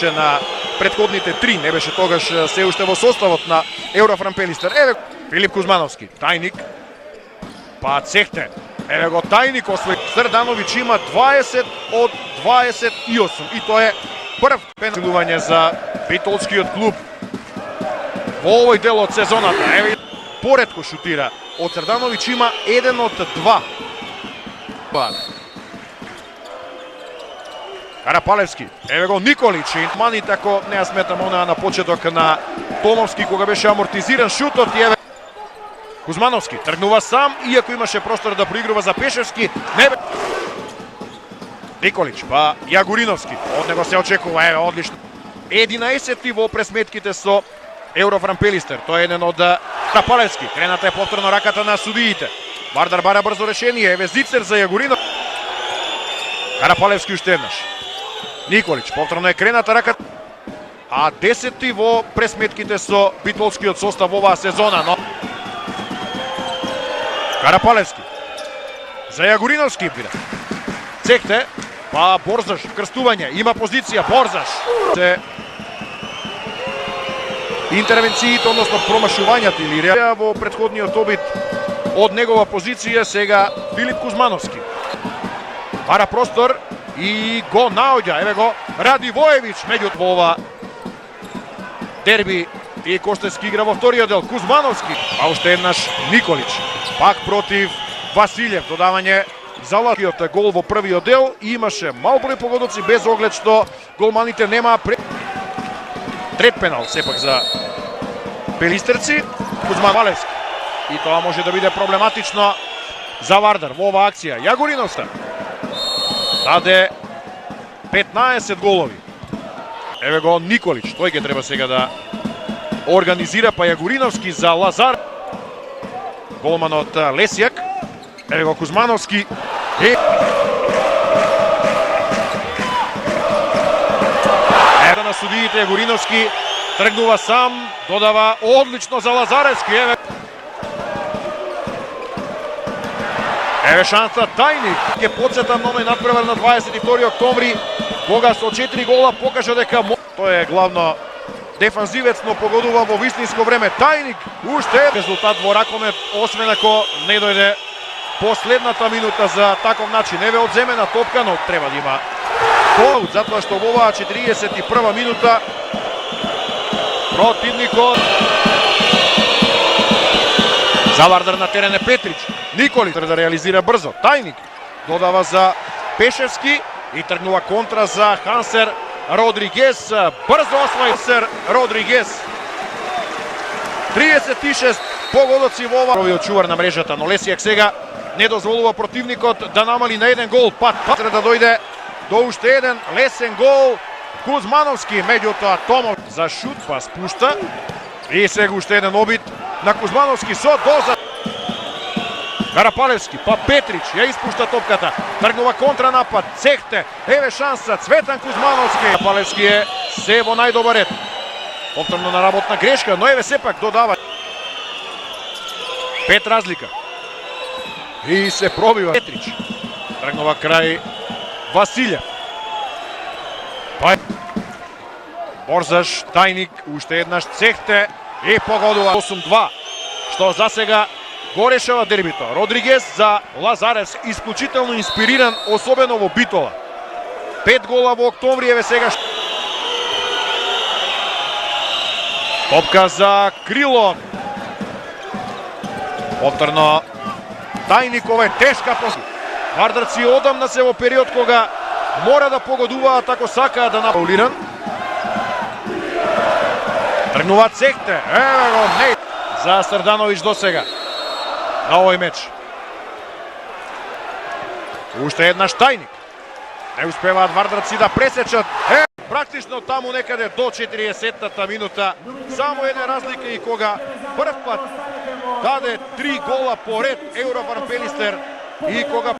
на претходните три, не беше тогаш се уште во составот на Еврофран Пелистер. Еве Филип Кузмановски, Тајник, па Цехте, еве го Тајник освои. Срдановиќ има 20 од 28 и тоа е прв пеналување за битолскиот клуб во овој дел од сезоната. Еве поретко шутира од Срдановиќ, има 1 од 2. Карапалевски, еве го Николич, мани тако не ја сметам онаа на почеток на Томовски кога беше амортизиран шутот и еве Кузмановски тргнува сам, иако имаше простор да проигрува за Пешевски, не бе. Николич, па Јагуриновски, од него се очекува, еве одлично. 11 во пресметките со Еврофран Пелистер, тоа е еден од Карапалевски, крената е повторно раката на судиите. Вардар бара брзо решение, еве Зицер за Јагуринов. Карапалевски уште еднаш. Николич, повторно е крената раката, а 10 во пресметките со битолскиот состав оваа сезона, но Карапалевски за Јагуриновски. Цехте, па Борзаш, крстување, има позиција, Борзаш. Интервенциите, односно промашувањата или реакција во претходниот обид од негова позиција, сега Филип Кузмановски. Бара простор и го наоѓа, еве го Радивоевиќ, меѓу во ова дерби и Коштевски игра во вториот дел. Кузмановски, а уште еднаш Николич, пак против Василев, додавање за лакиот гол во првиот дел и имаше мал број погодоци без оглед што голманите нема трет пенал сепак за пелистерци. Кузмановски и тоа може да биде проблематично за Вардар во оваа акција. Јагуриновста даде 15 голови. Еве го Николич, тој ќе треба сега да организира, па Јагуриновски за Лазар. Голманот Лесјак. Еве го Кузмановски. Еда на судиите, Јагуриновски тргнува сам, додава одлично за Лазаревски. Еве шанса Тајник. Ќе подсетам на оној надпревар на 22 октомври, кога со 4 гола покажа дека тој е главно дефанзивец, но погодува во вистинско време. Тајник уште резултат во ракомет, освен ако не дојде последната минута за таков начин. Еве одземена топка, но треба да има гол, затоа што во оваа 41 минута противникот за Вардар на терен е Петрич. Николич да реализира брзо. Тајник додава за Пешевски и тргнува контра за Хансер Родригес. Брзо освои Хансер Родригес. 36 погодоци во ова. Првиот чувар на мрежата, но Лесијак сега не дозволува противникот да намали на еден гол. Пат да дојде до уште еден лесен гол. Кузмановски, меѓутоа Томов за шут, па спушта. И сега уште еден обид на Кузмановски со доза. Карапалевски, па Петрич ја испушта топката. Тргнува контранапад, Цехте, еве шанса, Цветан Кузмановски. Карапалевски е се во најдобар ред. Повторно на работна грешка, но еве сепак додава. 5 разлика. И се пробива Петрич. Тргнува крај Василев. Па Борзаш, Тајник, уште еднаш Цехте и погодува 8-2, што за сега го решава дербито. Родригес за Лазаревс, исклучително инспириран, особено во Битола. 5 гола во октомври, еве сега. Топка за крило. Повторно Тајникова е тешка после. Вардарци одамна се во период кога мора да погодуваат ако сакаат да напаулиран. Тргнува Цехте, еве го не за Срдановиќ до сега на овој меч. Уште еднаш Тајник. Не успеваат вардарци да пресечат. Практично таму некаде до 40-та минута. Само една разлика и кога прв пат даде 3 гола поред Еврофран Пелистер и кога